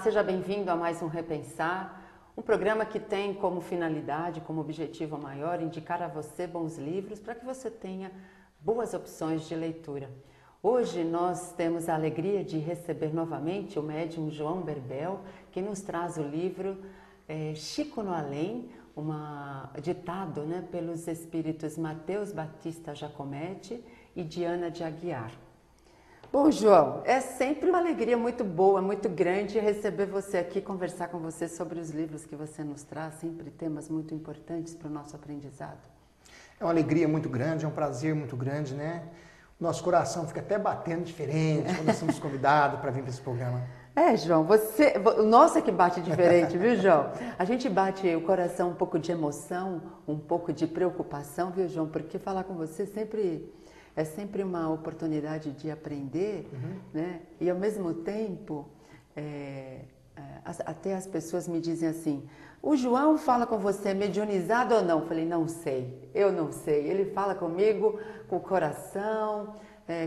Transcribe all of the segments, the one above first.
seja bem-vindo a mais um Repensar, um programa que tem como finalidade, como objetivo maior, indicar a você bons livros para que você tenha boas opções de leitura. Hoje nós temos a alegria de receber novamente o médium João Berbel, que nos traz o livro Chico no Além, ditado pelos espíritos Mateus Batista Giacometti e Diana de Aguiar. Bom, João, é sempre uma alegria muito boa, muito grande receber você aqui, conversar com você sobre os livros que você nos traz, sempre temas muito importantes para o nosso aprendizado. É uma alegria muito grande, é um prazer muito grande, né? Nosso coração fica até batendo diferente quando nós somos convidados para vir para esse programa. João, o nosso é que bate diferente, viu, João? A gente bate o coração um pouco de emoção, um pouco de preocupação, viu, João? Porque falar com você é sempre uma oportunidade de aprender, né? E ao mesmo tempo, até as pessoas me dizem assim, o João fala com você mediunizado ou não? Eu falei, não sei, eu não sei. Ele fala comigo com o coração,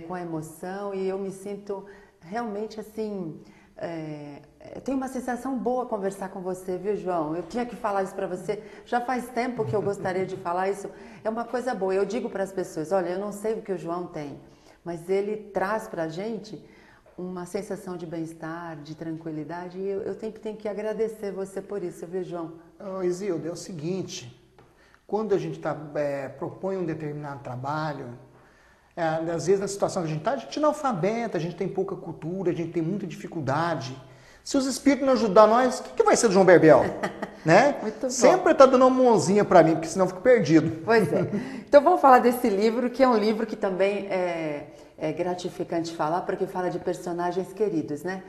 com a emoção, e eu me sinto realmente assim... eu tenho uma sensação boa conversar com você, viu, João? Eu tinha que falar isso para você. Já faz tempo que eu gostaria de falar isso. É uma coisa boa. Eu digo para as pessoas, olha, eu não sei o que o João tem, mas ele traz para a gente uma sensação de bem-estar, de tranquilidade, e eu tenho que agradecer você por isso, viu, João? Isilda, é o seguinte, quando a gente propõe um determinado trabalho, às vezes na situação que a gente é analfabeta, a gente tem pouca cultura, a gente tem muita dificuldade. Se os espíritos não ajudar nós, o que vai ser do João Berbel? Né? Muito bom. Sempre está dando uma mãozinha para mim, porque senão eu fico perdido. Pois é. Então vamos falar desse livro, que é um livro que também é gratificante falar, porque fala de personagens queridos, né?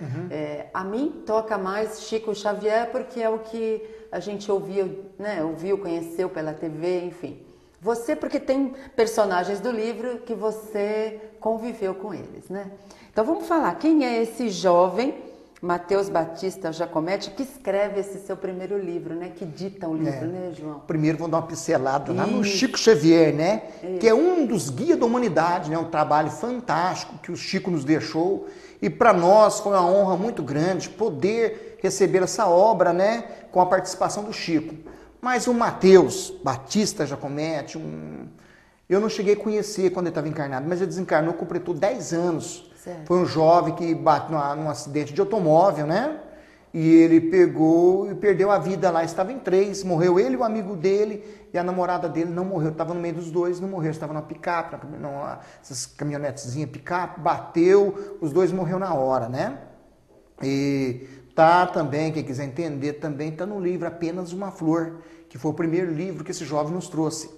A mim toca mais Chico Xavier, porque é o que a gente ouviu, conheceu pela TV, enfim. Você, porque tem personagens do livro que você conviveu com eles, né? Então vamos falar, quem é esse jovem, Mateus Batista Giacometti, que escreve esse seu primeiro livro, né? Que dita o livro, né, João? Primeiro vamos dar uma pincelada lá no Chico Xavier, né? Que é um dos guias da humanidade, né? Um trabalho fantástico que o Chico nos deixou. E para nós foi uma honra muito grande poder receber essa obra, né? Com a participação do Chico. Mas o Mateus Batista Giacometti, eu não cheguei a conhecer quando ele estava encarnado, mas ele desencarnou, completou 10 anos. Certo. Foi um jovem que bateu num acidente de automóvel, né? E ele pegou e perdeu a vida lá. Estava em 3, morreu ele, o amigo dele e a namorada dele não morreu. Estava no meio dos dois, não morreu. Estava numa picape, essas caminhonetezinhas picape, bateu, os dois morreram na hora, né? E tá também, quem quiser entender, também está no livro Apenas uma Flor, que foi o primeiro livro que esse jovem nos trouxe.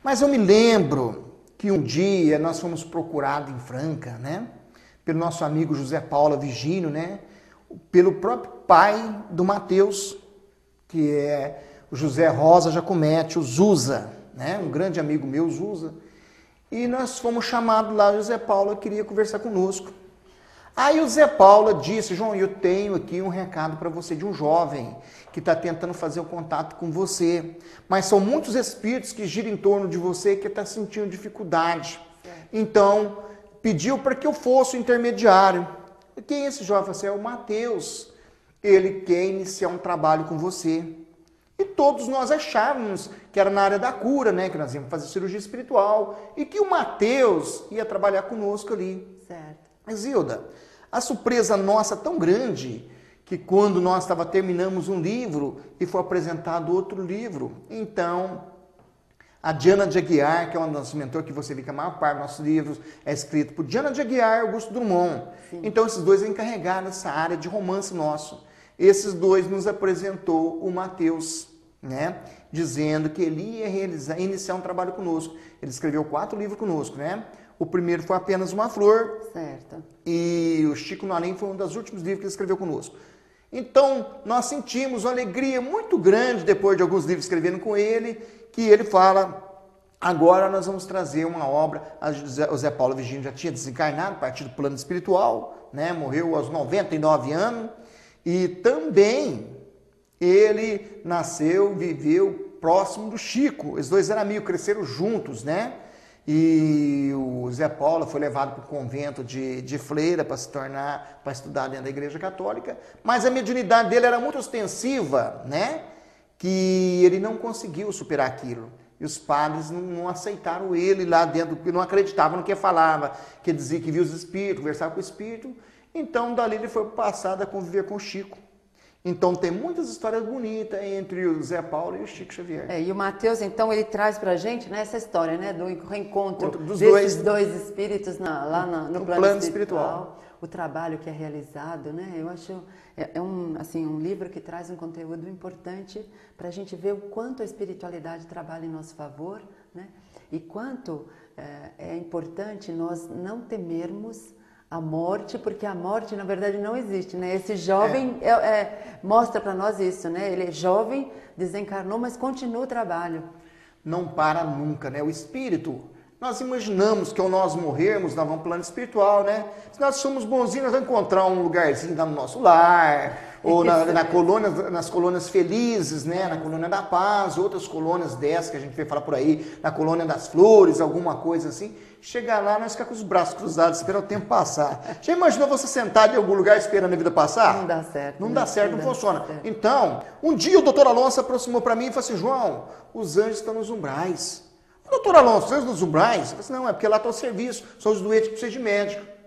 Mas eu me lembro que um dia nós fomos procurados em Franca, né? Pelo nosso amigo José Paulo Vigínio, né? Pelo próprio pai do Mateus, que é o José Rosa Giacometti, o Zusa, né? Um grande amigo meu, o Zusa. E nós fomos chamados lá, o José Paulo queria conversar conosco. Aí o Zé Paulo disse, João, eu tenho aqui um recado para você de um jovem que está tentando fazer o contato com você, mas são muitos espíritos que giram em torno de você que está sentindo dificuldade. Então, pediu para que eu fosse o intermediário. E quem é esse jovem? Você é o Mateus. Ele quer iniciar um trabalho com você. E todos nós achávamos que era na área da cura, né? Que nós íamos fazer cirurgia espiritual e que o Mateus ia trabalhar conosco ali. Certo. Isilda, a surpresa nossa é tão grande que quando nós terminamos um livro e foi apresentado outro livro, então a Diana de Aguiar, que é uma das mentores que você vê que a maior parte dos nossos livros é escrito por Diana de Aguiar e Augusto Drummond. Sim. Então esses dois encarregaram essa área de romance nosso. Esses dois nos apresentou o Mateus, né? Dizendo que ele ia iniciar um trabalho conosco. Ele escreveu 4 livros conosco, né? O primeiro foi Apenas uma Flor. Certo. E o Chico no Além foi um dos últimos livros que ele escreveu conosco. Então, nós sentimos uma alegria muito grande, depois de alguns livros escrevendo com ele, que ele fala, agora nós vamos trazer uma obra. O Zé Paulo Vigínio já tinha desencarnado, a partir do plano espiritual, né? Morreu aos 99 anos. E também ele nasceu, viveu próximo do Chico. Os dois eram amigos, cresceram juntos, né? E o Zé Paulo foi levado para o convento de Freira para para estudar dentro da Igreja Católica, mas a mediunidade dele era muito ostensiva, né? Que ele não conseguiu superar aquilo. E os padres não aceitaram ele lá dentro, porque não acreditavam no que ele falava, que ele dizia que via os espíritos, conversava com o espírito. Então, dali ele foi passado a conviver com o Chico. Então, tem muitas histórias bonitas entre o Zé Paulo e o Chico Xavier. E o Mateus, então, ele traz pra gente, né, essa história, né, do reencontro dos dois espíritos no plano espiritual, o trabalho que é realizado, né? Eu acho um livro que traz um conteúdo importante para a gente ver o quanto a espiritualidade trabalha em nosso favor, né? E quanto é importante nós não temermos a morte, porque a morte, na verdade, não existe, né? Esse jovem mostra para nós isso, né? Ele é jovem, desencarnou, mas continua o trabalho. Não para nunca, né? O espírito, nós imaginamos que ao nós morrermos, nós vamos para o plano espiritual, né? Se nós somos bonzinhos, nós vamos encontrar um lugarzinho lá no nosso lar, ou nas colônias felizes, né? Na colônia da paz, outras colônias dessas que a gente vê falar por aí, na colônia das flores, alguma coisa assim. Chegar lá, nós ficar com os braços cruzados, esperar o tempo passar. Já imaginou você sentado em algum lugar esperando a vida passar? Não dá certo. Não dá certo, não funciona. Então, um dia o doutor Alonso se aproximou para mim e falou assim, João, os anjos estão nos umbrais. Doutor Alonso, os anjos nos umbrais? Eu falei assim, não, é porque lá está o serviço, são os doentes que precisam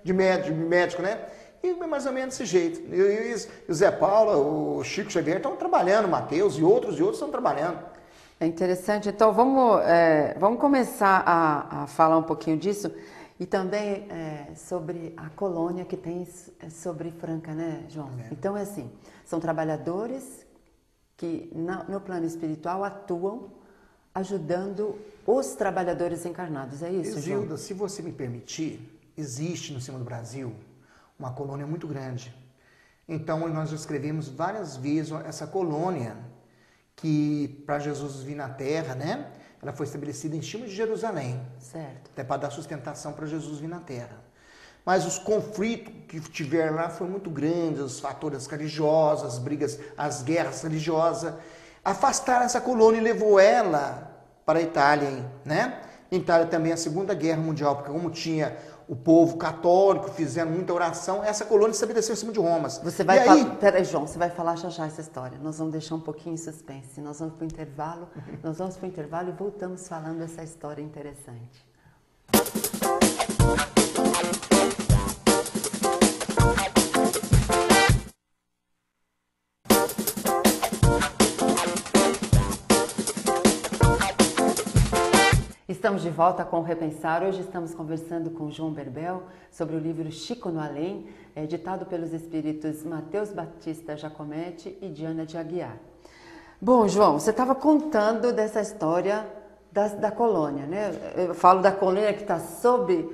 de médico, né? E mais ou menos desse jeito. E o Zé Paulo, o Chico Xavier estão trabalhando, o Mateus e outros estão trabalhando. É interessante. Então, vamos começar a falar um pouquinho disso e também sobre a colônia que tem sobre Franca, né, João? Então, é assim, são trabalhadores que no plano espiritual atuam ajudando os trabalhadores encarnados, é isso, Zilda, João? se você me permitir, existe no cima do Brasil uma colônia muito grande. Então, nós já escrevemos várias vezes essa colônia que, para Jesus vir na Terra, né? Ela foi estabelecida em cima de Jerusalém. Certo. Até para dar sustentação para Jesus vir na Terra. Mas os conflitos que tiveram lá foram muito grandes, os fatores religiosos, as brigas, as guerras religiosas, afastaram essa colônia e levou ela para a Itália, né? Em Itália também a Segunda Guerra Mundial, porque como tinha o povo católico, fizeram muita oração, essa colônia se estabeleceu em cima de Roma. Peraí, João, você vai falar já essa história. Nós vamos deixar um pouquinho em suspense. Nós vamos para o intervalo, e voltamos falando essa história interessante. Estamos de volta com o Repensar. Hoje estamos conversando com João Berbel sobre o livro Chico no Além, editado pelos espíritos Mateus Batista Giacometti e Diana de Aguiar. Bom, João, você estava contando dessa história da colônia, né? Eu falo da colônia que está sobre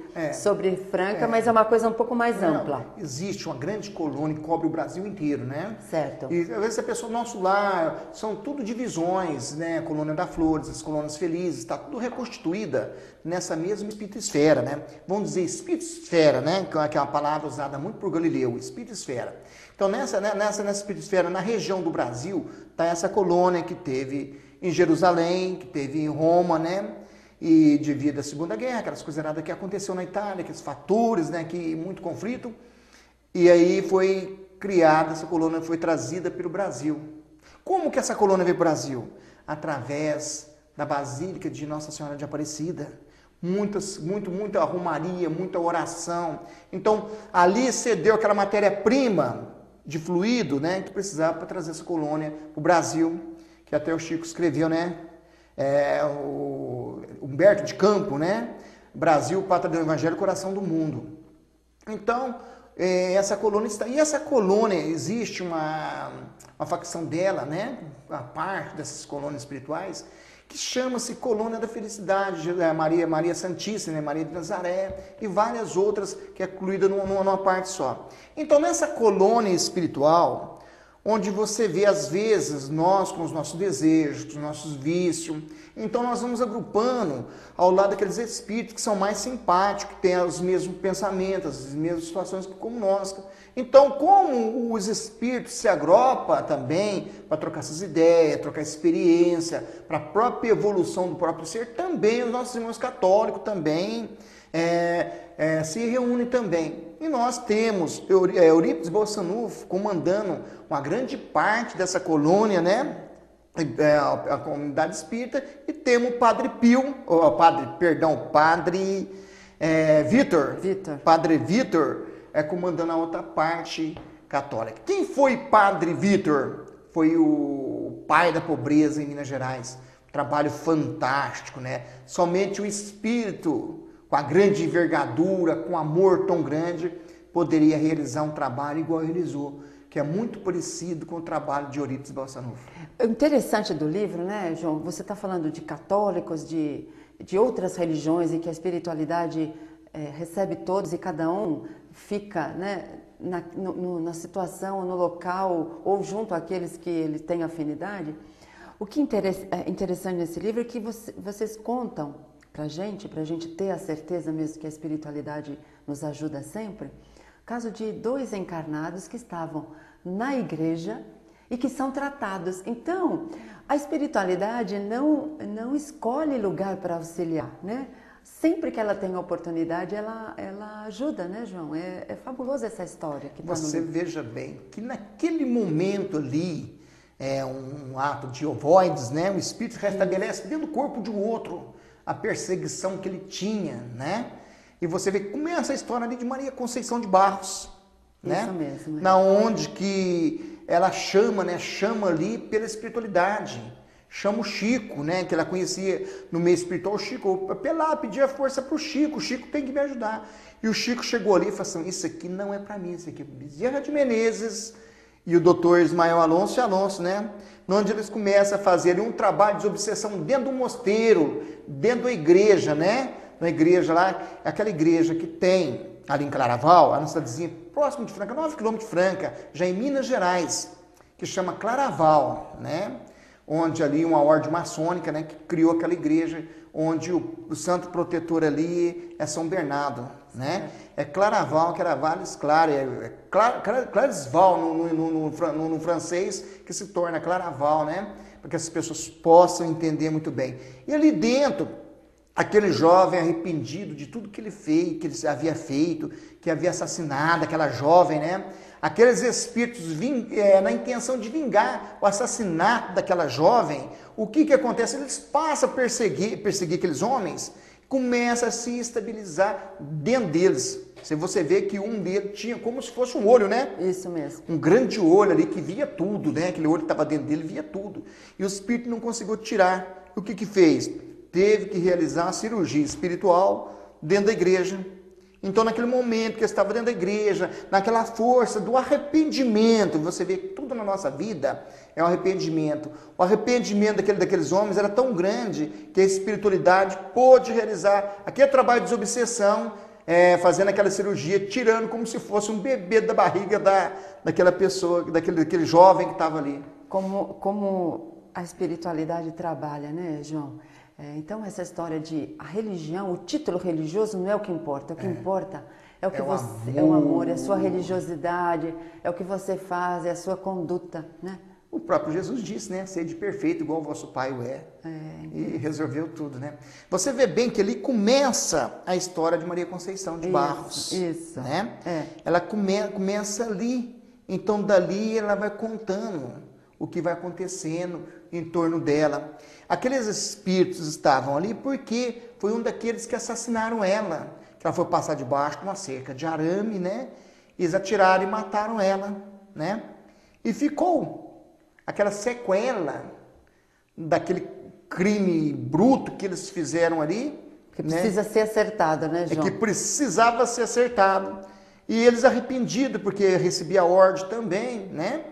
Franca, mas é uma coisa um pouco mais ampla. Existe uma grande colônia que cobre o Brasil inteiro, né? Certo. E às vezes a pessoa, nosso lar, são tudo divisões, né? A colônia da Flores, as colônias felizes, está tudo reconstituída nessa mesma espírito-esfera, né? Vamos dizer espírito-esfera, né? Que é uma palavra usada muito por Galileu, espírito-esfera. Então nessa espírito-esfera, na região do Brasil, está essa colônia que teve em Jerusalém, que teve em Roma, né? E devido à Segunda Guerra, aquelas coisas erradas que aconteceu na Itália, aqueles fatores, né? Que muito conflito. E aí foi criada essa colônia, foi trazida para o Brasil. Como que essa colônia veio para o Brasil? Através da Basílica de Nossa Senhora de Aparecida. Muita romaria, muita oração. Então, ali cedeu aquela matéria-prima de fluido, né? Que precisava para trazer essa colônia para o Brasil. Que até o Chico escreveu, né? O Humberto de Campos, né? Brasil, pátria do Evangelho, coração do mundo. Então, essa colônia está... E essa colônia, existe uma facção dela, né? A parte dessas colônias espirituais, que chama-se Colônia da Felicidade, Maria Santíssima, né? Maria de Nazaré, e várias outras que é incluída numa parte só. Então, nessa colônia espiritual, onde você vê, às vezes, nós com os nossos desejos, com os nossos vícios. Então, nós vamos agrupando ao lado daqueles espíritos que são mais simpáticos, que têm os mesmos pensamentos, as mesmas situações como nós. Então, como os espíritos se agrupam também para trocar essas ideias, trocar experiência, para a própria evolução do próprio ser, também os nossos irmãos católicos também se reúnem também. E nós temos Eurípides Barçanufo comandando uma grande parte dessa colônia, né? A comunidade espírita, e temos o Padre Pio, Padre Vitor. Padre Vitor comandando a outra parte católica. Quem foi Padre Vitor? Foi o pai da pobreza em Minas Gerais. Um trabalho fantástico, né? Somente o espírito com a grande envergadura, com amor tão grande, poderia realizar um trabalho igual ele realizou, que é muito parecido com o trabalho de Eurípides Barçanufo. O interessante do livro, né, João, você está falando de católicos, de outras religiões, e que a espiritualidade recebe todos e cada um fica, né, na situação, no local, ou junto àqueles que ele tem afinidade. O que é interessante nesse livro é que vocês contam para a gente ter a certeza mesmo que a espiritualidade nos ajuda sempre, caso de 2 encarnados que estavam na igreja e que são tratados. Então, a espiritualidade não escolhe lugar para auxiliar, né? Sempre que ela tem a oportunidade, ela ajuda, né, João? É fabulosa essa história. Que você veja bem que naquele momento ali, um ato de ovoides, né? O espírito restabelece dentro do corpo de um outro a perseguição que ele tinha, né? E você vê que começa a história ali de Maria Conceição de Barros, né? Isso mesmo. Na onde que ela chama ali pela espiritualidade. Chama o Chico, né? Que ela conhecia no meio espiritual. O Chico, lá, pedia força pro Chico. O Chico tem que me ajudar. E o Chico chegou ali e falou assim, isso aqui não é para mim, isso aqui é Bezerra de Menezes e o doutor Ismael Alonso, né? Onde eles começam a fazer um trabalho de obsessão dentro do mosteiro, dentro da igreja, né? Na igreja lá, aquela igreja que tem ali em Claraval, a nossa cidadezinha próximo de Franca, 9 quilômetros de Franca, já em Minas Gerais, que chama Claraval, né? Onde ali uma ordem maçônica, né, que criou aquela igreja, onde o santo protetor ali é São Bernardo, né? É Claraval, que era Vales Clare, Claresval no francês, que se torna Claraval, né? Para que as pessoas possam entender muito bem. E ali dentro, aquele jovem arrependido de tudo que ele fez, que ele havia feito, que havia assassinado aquela jovem, né? Aqueles espíritos na intenção de vingar o assassinato daquela jovem, o que acontece? Eles passam a perseguir aqueles homens, começa a se estabilizar dentro deles. Você vê que um deles tinha como se fosse um olho, né? Isso mesmo. Um grande olho ali que via tudo, né? Aquele olho que estava dentro dele via tudo. E o espírito não conseguiu tirar. O que fez? Teve que realizar uma cirurgia espiritual dentro da igreja. Então, naquele momento que eu estava dentro da igreja, naquela força do arrependimento, você vê que tudo na nossa vida é um arrependimento. O arrependimento daqueles homens era tão grande que a espiritualidade pôde realizar aquele trabalho de desobsessão, fazendo aquela cirurgia, tirando como se fosse um bebê da barriga daquela pessoa, daquele jovem que estava ali. Como a espiritualidade trabalha, né, João? Então, essa história de a religião, o título religioso não é o que importa. O que importa é o que é o amor, é a sua religiosidade, é o que você faz, é a sua conduta, né? O próprio Jesus disse, né? Sede perfeito, igual o vosso Pai o é. E resolveu tudo, né? Você vê bem que ali começa a história de Maria Conceição de Barros. Isso. Né? Ela começa ali. Então, dali, ela vai contando o que vai acontecendo em torno dela. Aqueles espíritos estavam ali porque foi um daqueles que assassinaram ela. Que ela foi passar debaixo de uma cerca de arame, né? Eles atiraram e mataram ela, né? E ficou aquela sequela daquele crime bruto que eles fizeram ali. Que precisa ser acertado, né, João? Que precisava ser acertado. E eles arrependidos, porque recebia a ordem também, né?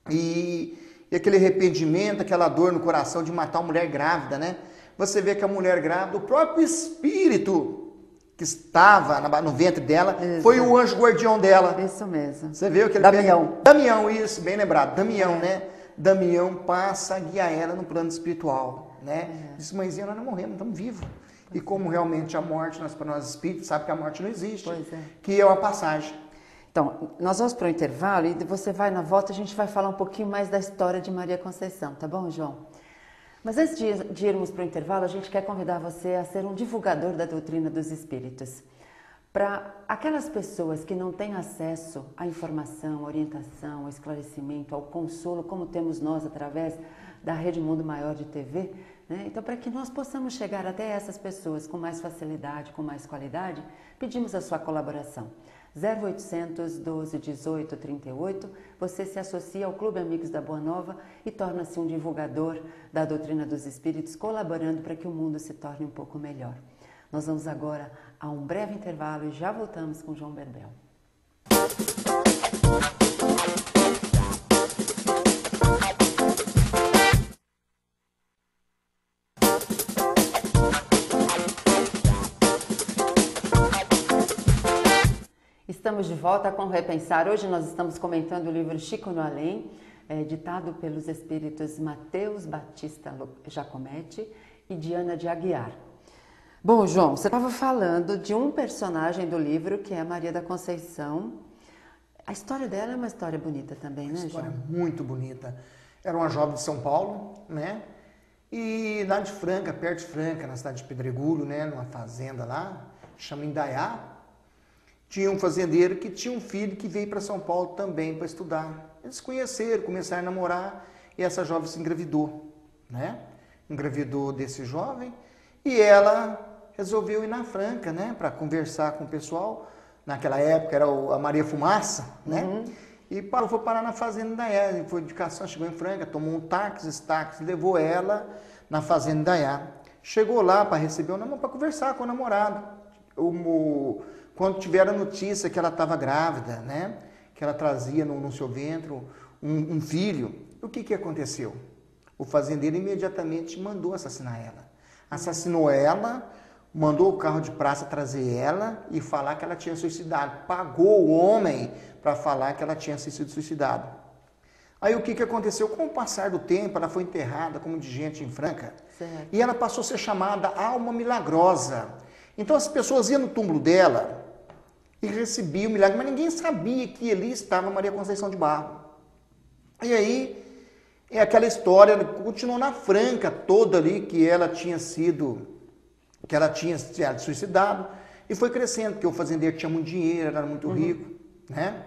E aquele arrependimento, aquela dor no coração de matar uma mulher grávida, né? Você vê que a mulher grávida, o próprio espírito que estava no ventre dela, foi o anjo guardião dela. Isso mesmo. Você vê que ele Damião. Damião, isso, bem lembrado. Damião, né? Damião passa a guiar ela no plano espiritual, né? Diz, mãezinha, nós não morremos, estamos vivos. E como realmente a morte, para nós espíritos, sabe que a morte não existe. Pois é. Que é uma passagem. Então, nós vamos para o intervalo e você vai na volta, a gente vai falar um pouquinho mais da história de Maria Conceição, tá bom, João? Mas antes de irmos para o intervalo, a gente quer convidar você a ser um divulgador da doutrina dos espíritos. Para aquelas pessoas que não têm acesso à informação, à orientação, ao esclarecimento, ao consolo, como temos nós através da Rede Mundo Maior de TV, né? Então, para que nós possamos chegar até essas pessoas com mais facilidade, com mais qualidade, pedimos a sua colaboração. 0800 12 18 38, você se associa ao Clube Amigos da Boa Nova e torna-se um divulgador da doutrina dos espíritos, colaborando para que o mundo se torne um pouco melhor. Nós vamos agora a um breve intervalo e já voltamos com João Berbel. Estamos de volta com o Repensar. Hoje nós estamos comentando o livro Chico no Além, ditado pelos espíritos Mateus Batista Giacometti e Diana de Aguiar. Bom, João, você estava falando de um personagem do livro, que é a Maria da Conceição. A história dela é uma história bonita também, né, João? Uma história muito bonita. Era uma jovem de São Paulo, né? E lá de Franca, perto de Franca, na cidade de Pedregulho, né? Numa fazenda lá, chama Indaiá. Tinha um fazendeiro que tinha um filho que veio para São Paulo também para estudar. Eles se conheceram, começaram a namorar e essa jovem se engravidou, né? Engravidou desse jovem e ela resolveu ir na Franca, né? Para conversar com o pessoal. Naquela época era a Maria Fumaça, né? Uhum. E foi parar na fazenda Indaiá. Foi de cação, chegou em Franca, tomou um táxi, esse táxi levou ela na fazenda Indaiá. Chegou lá para receber o namorado, para conversar com o namorado. Quando tiveram a notícia que ela estava grávida, né? Que ela trazia no seu ventre um filho, o que aconteceu? O fazendeiro imediatamente mandou assassinar ela. Assassinou ela, mandou o carro de praça trazer ela e falar que ela tinha suicidado. Pagou o homem para falar que ela tinha sido suicidada. Aí o que aconteceu? Com o passar do tempo, ela foi enterrada como de gente em Franca. Certo. E ela passou a ser chamada Alma Milagrosa. Então as pessoas iam no túmulo dela e recebia o milagre, mas ninguém sabia que ali estava Maria Conceição de Barro. E aí, é aquela história, ela continuou na Franca toda ali, que ela tinha se suicidado, e foi crescendo, porque o fazendeiro tinha muito dinheiro, era muito rico, né?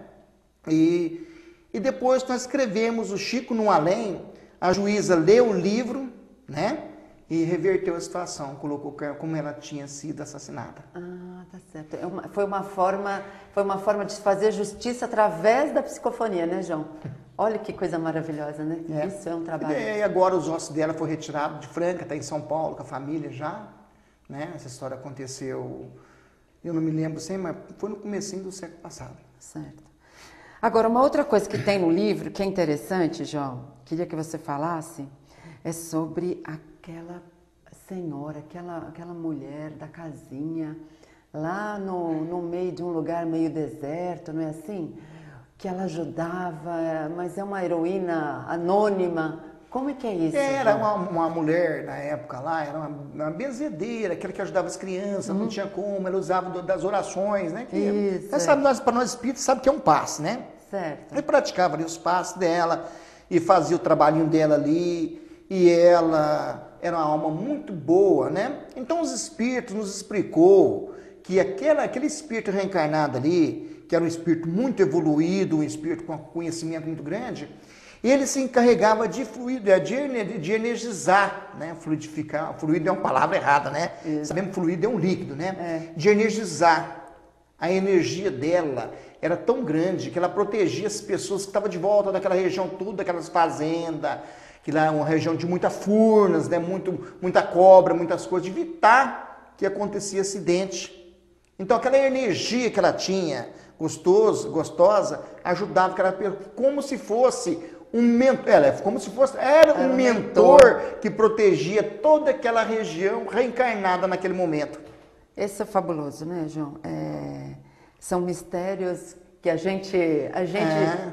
E depois nós escrevemos o Chico no Além, a juíza leu o livro, né? E reverteu a situação, colocou como ela tinha sido assassinada. Ah, tá certo. Foi uma forma de fazer justiça através da psicofonia, né, João? Olha que coisa maravilhosa, né? É. Isso é um trabalho. E agora os ossos dela foram retirados de Franca, está em São Paulo com a família já, né? Essa história aconteceu, eu não me lembro sempre, mas foi no comecinho do século passado. Certo. Agora, uma outra coisa que tem no livro, que é interessante, João, queria que você falasse, é sobre aquela senhora, aquela mulher da casinha, lá no meio de um lugar meio deserto, não é assim? Que ela ajudava, mas é uma heroína anônima. Como é que é isso? Era uma mulher, na época lá, era uma benzedeira, aquela que ajudava as crianças, não tinha como, ela usava das orações, né? Que, isso, para nós espíritos, sabe que é um passe, né? Certo. E praticava ali os passos dela, e fazia o trabalhinho dela ali, e ela era uma alma muito boa, né? Então os espíritos nos explicou que aquele espírito reencarnado ali, que era um espírito muito evoluído, um espírito com conhecimento muito grande, ele se encarregava de de energizar, né? Fluidificar. Fluido é uma palavra errada, né? Isso. Sabemos que fluido é um líquido, né? É. De energizar. A energia dela era tão grande que ela protegia as pessoas que estavam de volta daquela região toda, daquelas fazendas, que lá é uma região de muitas furnas, né? Muita cobra, muitas coisas, de evitar que acontecia acidente. Então aquela energia que ela tinha, gostosa, ajudava como se fosse um mentor, era um mentor que protegia toda aquela região reencarnada naquele momento. Esse é fabuloso, né, João? São mistérios que a gente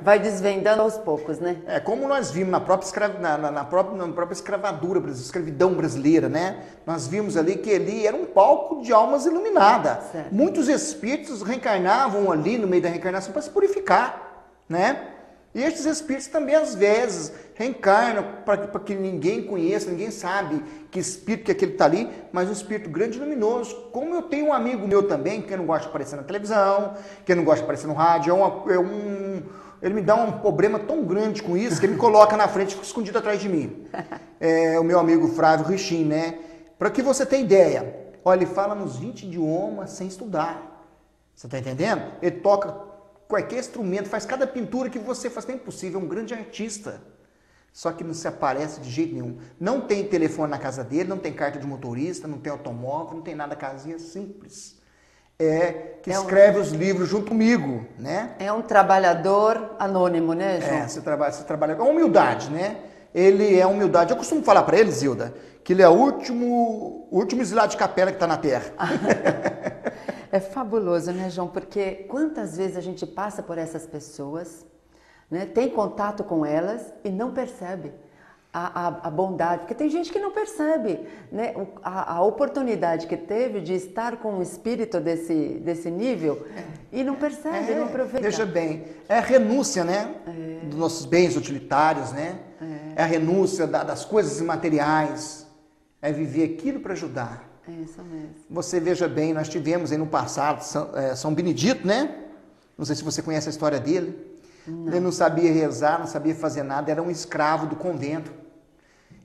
vai desvendando aos poucos, né? Como nós vimos na própria, na própria escravadura, escravidão brasileira, né? Nós vimos ali que ali era um palco de almas iluminadas. Certo. Muitos espíritos reencarnavam ali no meio da reencarnação para se purificar, né? E estes espíritos também, às vezes, reencarnam para que ninguém conheça, ninguém sabe que espírito que aquele está ali, mas um espírito grande e luminoso. Como eu tenho um amigo meu também, que não gosta de aparecer na televisão, que não gosta de aparecer no rádio, ele me dá um problema tão grande com isso, que ele me coloca na frente e fica escondido atrás de mim. O meu amigo Flávio Richin, né? Para que você tenha ideia, olha, ele fala nos 20 idiomas sem estudar. Você está entendendo? Ele toca qualquer instrumento, faz cada pintura que você faz, é impossível, é um grande artista. Só que não se aparece de jeito nenhum. Não tem telefone na casa dele, não tem carta de motorista, não tem automóvel, não tem nada, casinha simples. Escreve os livros junto comigo, né? É um trabalhador anônimo, né, João? Você trabalha com humildade, né? Ele é humildade. Eu costumo falar para ele, Zilda, que ele é o último slide de capela que está na Terra. É fabuloso, né, João? Porque quantas vezes a gente passa por essas pessoas, né, tem contato com elas e não percebe a bondade. Porque tem gente que não percebe, né, a oportunidade que teve de estar com um espírito desse nível e não percebe, não aproveita. Veja bem, é a renúncia, né, dos nossos bens utilitários, né? É a renúncia das coisas imateriais, é viver aquilo para ajudar. É isso mesmo. Você veja bem, nós tivemos aí no passado São Benedito, né? Não sei se você conhece a história dele. Não. Ele não sabia rezar, não sabia fazer nada, era um escravo do convento.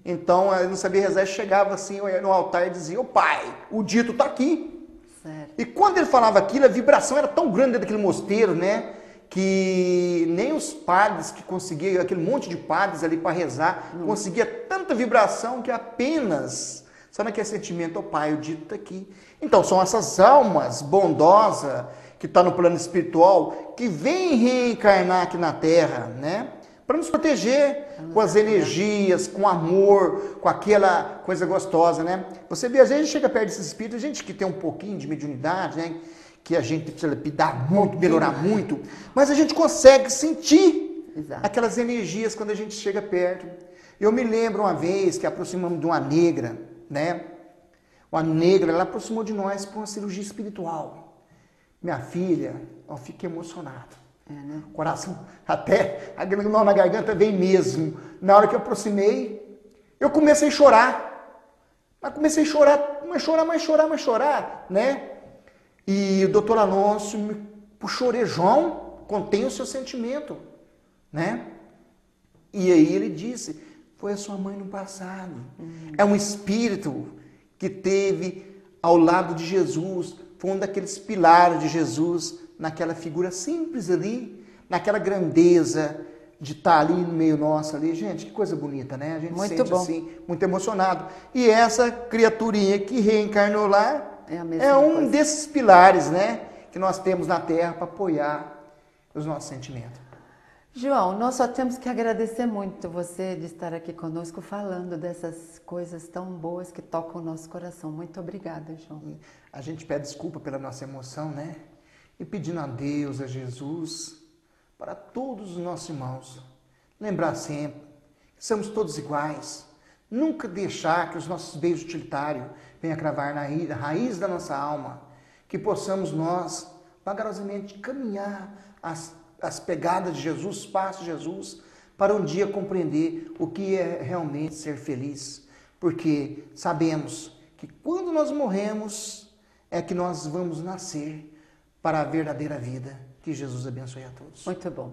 Então, ele não sabia rezar, ele chegava assim no altar e dizia, ô pai, o dito está aqui. Certo. E quando ele falava aquilo, a vibração era tão grande dentro daquele mosteiro, né? Que nem os padres que conseguiam, aquele monte de padres ali para rezar, conseguia tanta vibração que apenas... Só naquele sentimento, pai, o dito está aqui. Então, são essas almas bondosas que estão no plano espiritual, que vêm reencarnar aqui na Terra, né? Para nos proteger com as energias, com amor, com aquela coisa gostosa, né? Você vê, às vezes, chega perto desses espíritos, gente que tem um pouquinho de mediunidade, né? Que a gente precisa lapidar muito, melhorar muito, mas a gente consegue sentir aquelas energias quando a gente chega perto. Eu me lembro uma vez que aproximamos de uma negra, né? Uma negra, ela aproximou de nós para uma cirurgia espiritual. Minha filha, eu fiquei emocionado. Né? O coração, até a nó na garganta veio mesmo. Na hora que eu aproximei, eu comecei a chorar. Mas comecei a chorar, mas chorar, né? E o doutor Alonso me puxou, João, contém o seu sentimento, né? E aí ele disse... Foi a sua mãe no passado. É um espírito que teve ao lado de Jesus, foi um daqueles pilares de Jesus, naquela figura simples ali, naquela grandeza de estar ali no meio nosso ali. Gente, que coisa bonita, né? A gente muito sente bom. Assim, muito emocionado. E essa criaturinha que reencarnou lá coisa. Desses pilares, né? Que nós temos na Terra para apoiar os nossos sentimentos. João, nós só temos que agradecer muito você de estar aqui conosco falando dessas coisas tão boas que tocam o nosso coração. Muito obrigada, João. A gente pede desculpa pela nossa emoção, né? E pedindo a Deus, a Jesus, para todos os nossos irmãos, lembrar sempre que somos todos iguais. Nunca deixar que os nossos bens utilitários venham cravar na raiz da nossa alma. Que possamos nós, vagarosamente, caminhar as pegadas de Jesus, os passos de Jesus, para um dia compreender o que é realmente ser feliz. Porque sabemos que quando nós morremos, é que nós vamos nascer para a verdadeira vida. Que Jesus abençoe a todos. Muito bom.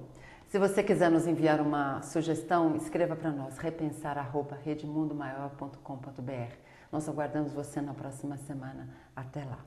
Se você quiser nos enviar uma sugestão, escreva para nós, repensar@redemundomaior.com.br. Nós aguardamos você na próxima semana. Até lá.